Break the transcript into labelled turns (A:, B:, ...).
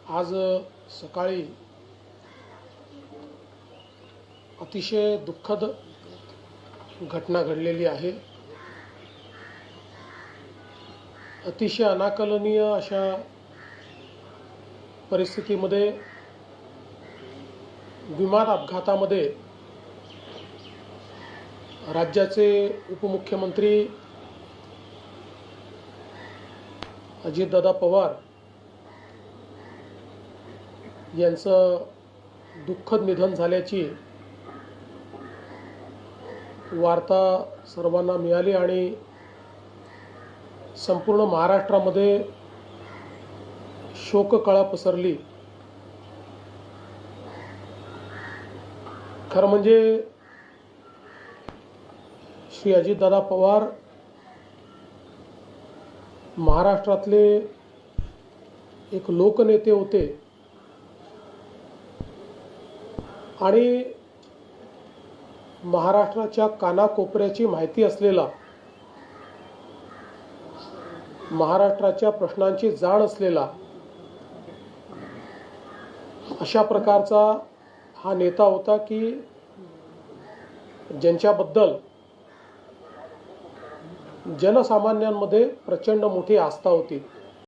A: आज सकाळी अतिशय दुःखद घटना घडलेली आहे। अतिशय अनाकलनीय अशा परिस्थितीमध्ये विमान अपघातामध्ये राज्याचे उपमुख्यमंत्री अजितदादा पवार यांचं दुःखद निधन झाल्याची वार्ता सर्वांना मिळाली आणि संपूर्ण महाराष्ट्रामध्ये शोककळा पसरली। खरं म्हणजे श्री अजितदादा पवार महाराष्ट्रातले एक लोकनेते होते आणि महाराष्ट्राच्या कानाकोपऱ्याची माहिती असलेला, महाराष्ट्राच्या प्रश्नांची जाण असलेला अशा प्रकारचा हा नेता होता की ज्यांच्याबद्दल जनसामान्यांमध्ये प्रचंड मोठी आस्था होती।